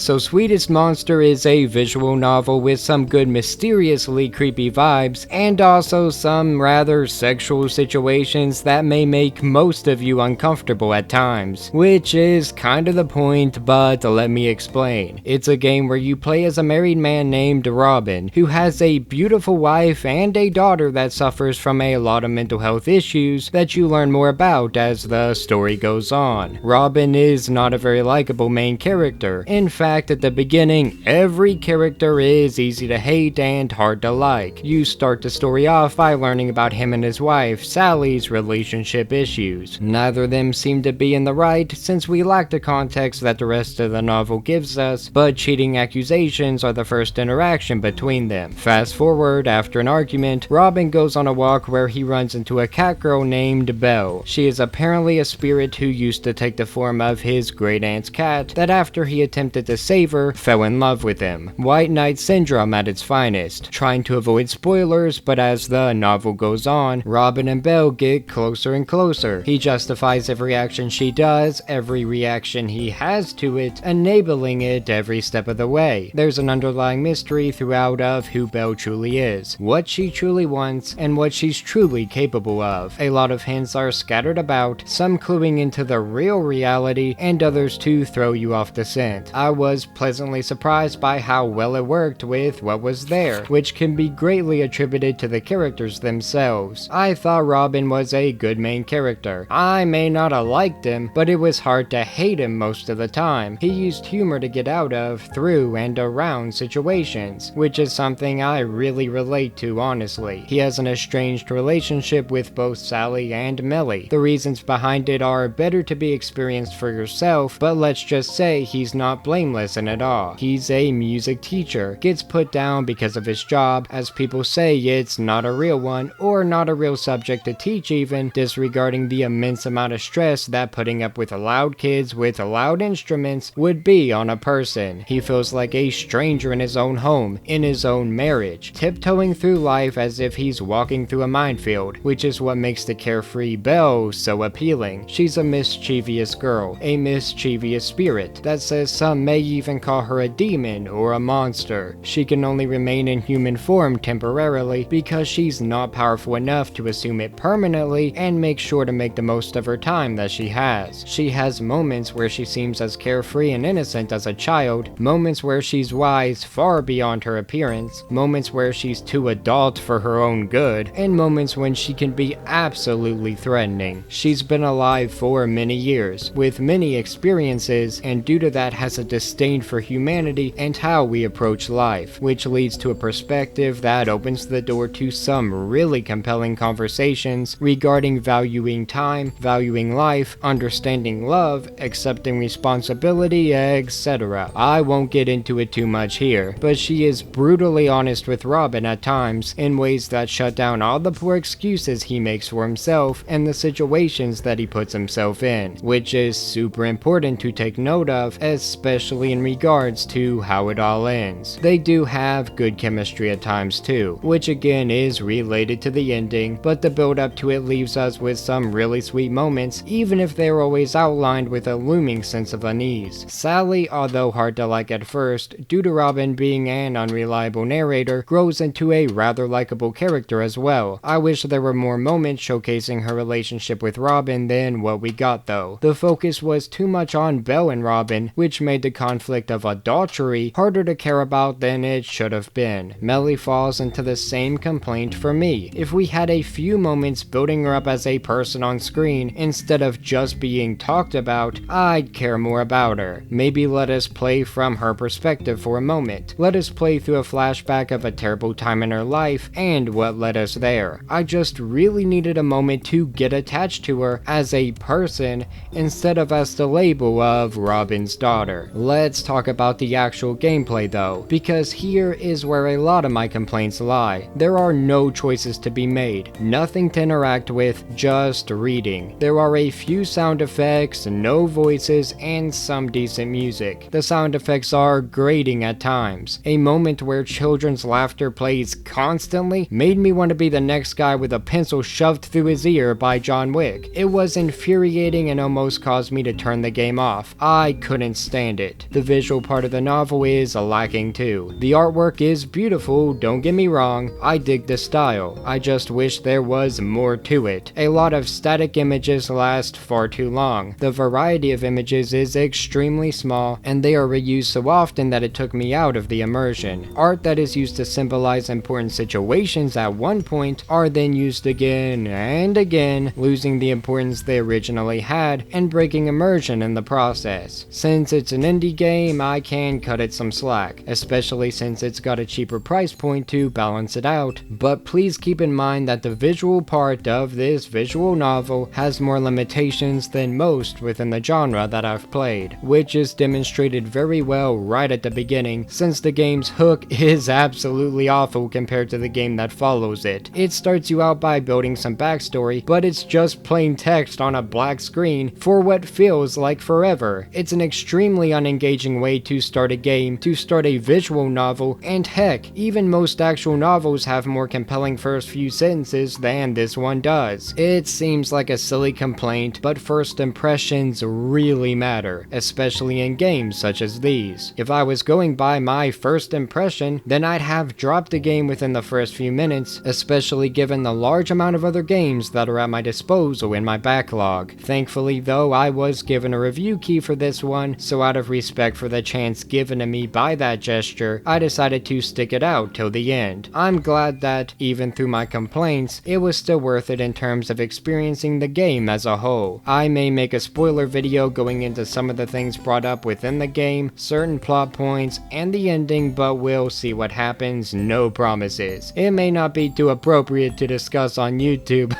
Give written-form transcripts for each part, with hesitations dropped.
So Sweetest Monster is a visual novel with some good mysteriously creepy vibes, and also some rather sexual situations that may make most of you uncomfortable at times, which is kind of the point, but let me explain. It's a game where you play as a married man named Robin, who has a beautiful wife and a daughter that suffers from a lot of mental health issues that you learn more about as the story goes on. Robin is not a very likable main character. In fact, at the beginning, every character is easy to hate and hard to like. You start the story off by learning about him and his wife, Sally's relationship issues. Neither of them seem to be in the right since we lack the context that the rest of the novel gives us, but cheating accusations are the first interaction between them. Fast forward, after an argument, Robin goes on a walk where he runs into a cat girl named Belle. She is apparently a spirit who used to take the form of his great aunt's cat that after he attempted to save her, fell in love with him. White Knight syndrome at its finest. Trying to avoid spoilers, but as the novel goes on, Robin and Belle get closer and closer. He justifies every action she does, every reaction he has to it, enabling it every step of the way. There's an underlying mystery throughout of who Belle truly is, what she truly wants, and what she's truly capable of. A lot of hints are scattered about, some cluing into the real reality, and others to throw you off the scent. I was pleasantly surprised by how well it worked with what was there, which can be greatly attributed to the characters themselves. I thought Robin was a good main character. I may not have liked him, but it was hard to hate him most of the time. He used humor to get out of, through, and around situations, which is something I really relate to honestly. He has an estranged relationship with both Sally and Melly. The reasons behind it are better to be experienced for yourself, but let's just say he's not blameless in it all. He's a music teacher, gets put down because of his job, as people say it's not a real one, or not a real subject to teach even, disregarding the immense amount of stress that putting up with loud kids with loud instruments would be on a person. He feels like a stranger in his own home, in his own marriage, tiptoeing through life as if he's walking through a minefield, which is what makes the carefree Belle so appealing. She's a mischievous girl, a mischievous spirit that says some may even call her a demon or a monster. She can only remain in human form temporarily because she's not powerful enough to assume it permanently and make sure to make the most of her time that she has. She has moments where she seems as carefree and innocent as a child, moments where she's wise far beyond her appearance, moments where she's too adult for her own good, and moments when she can be absolutely threatening. She's been alive for many years, with many experiences, and due to that has a disdain for humanity and how we approach life, which leads to a perspective that opens the door to some really compelling conversations regarding valuing time, valuing life, understanding love, accepting responsibility, etc. I won't get into it too much here, but she is brutally honest with Robin at times in ways that shut down all the poor excuses he makes for himself and the situations that he puts himself in, which is super important to take note of, especially in regards to how it all ends. They do have good chemistry at times too, which again is related to the ending, but the build up to it leaves us with some really sweet moments, even if they're always outlined with a looming sense of unease. Sally, although hard to like at first, due to Robin being an unreliable narrator, grows into a rather likable character as well. I wish there were more moments showcasing her relationship with Robin than what we got though. The focus was too much on Belle and Robin, which made the conflict of adultery harder to care about than it should have been. Melly falls into the same complaint for me. If we had a few moments building her up as a person on screen instead of just being talked about, I'd care more about her. Maybe let us play from her perspective for a moment. Let us play through a flashback of a terrible time in her life and what led us there. I just really needed a moment to get attached to her as a person instead of as the label of Robin's daughter. Let's talk about the actual gameplay though, because here is where a lot of my complaints lie. There are no choices to be made, nothing to interact with, just reading. There are a few sound effects, no voices, and some decent music. The sound effects are grating at times. A moment where children's laughter plays constantly made me want to be the next guy with a pencil shoved through his ear by John Wick. It was infuriating and almost caused me to turn the game off. I couldn't stand it. The visual part of the novel is lacking too. The artwork is beautiful, don't get me wrong, I dig the style, I just wish there was more to it. A lot of static images last far too long. The variety of images is extremely small, and they are reused so often that it took me out of the immersion. Art that is used to symbolize important situations at one point are then used again and again, losing the importance they originally had and breaking immersion in the process. Since it's an indie game, I can cut it some slack, especially since it's got a cheaper price point to balance it out, but please keep in mind that the visual part of this visual novel has more limitations than most within the genre that I've played, which is demonstrated very well right at the beginning, since the game's hook is absolutely awful compared to the game that follows it. It starts you out by building some backstory, but it's just plain text on a black screen for what feels like forever. It's an extremely unengaging way to start a game, to start a visual novel, and heck, even most actual novels have more compelling first few sentences than this one does. It seems like a silly complaint, but first impressions really matter, especially in games such as these. If I was going by my first impression, then I'd have dropped the game within the first few minutes, especially given the large amount of other games that are at my disposal in my backlog. Thankfully though, I was given a review key for this one, so out of respect for the chance given to me by that gesture, I decided to stick it out till the end. I'm glad that, even through my complaints, it was still worth it in terms of experiencing the game as a whole. I may make a spoiler video going into some of the things brought up within the game, certain plot points, and the ending, but we'll see what happens, no promises. It may not be too appropriate to discuss on YouTube.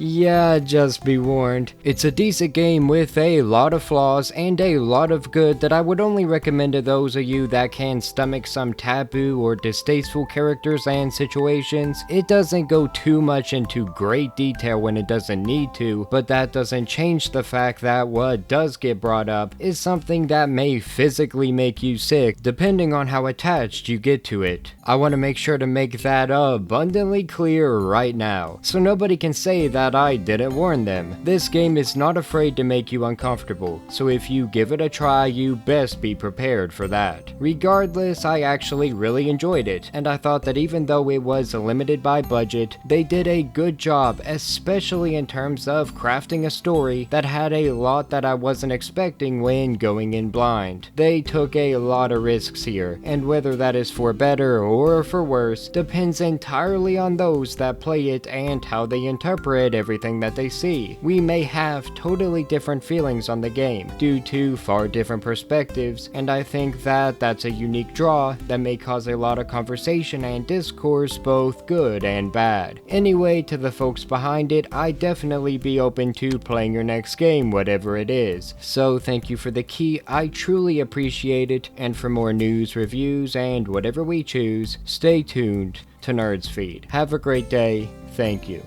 Yeah, just be warned. It's a decent game with a lot of flaws and a lot of good that I would only recommend to those of you that can stomach some taboo or distasteful characters and situations. It doesn't go too much into great detail when it doesn't need to, but that doesn't change the fact that what does get brought up is something that may physically make you sick depending on how attached you get to it. I want to make sure to make that abundantly clear right now, so nobody can say that I didn't warn them. This game is not afraid to make you uncomfortable, so if you give it a try, you best be prepared for that. Regardless, I actually really enjoyed it, and I thought that even though it was limited by budget, they did a good job, especially in terms of crafting a story that had a lot that I wasn't expecting when going in blind. They took a lot of risks here, and whether that is for better or for worse depends entirely on those that play it and how they interpret everything that they see. We may have totally different feelings on the game due to far different perspectives, and I think that that's a unique draw that may cause a lot of conversation and discourse, both good and bad. Anyway, to the folks behind it, I'd definitely be open to playing your next game, whatever it is. So thank you for the key, I truly appreciate it, and for more news, reviews, and whatever we choose, stay tuned to Nerdsfeed. Have a great day, thank you.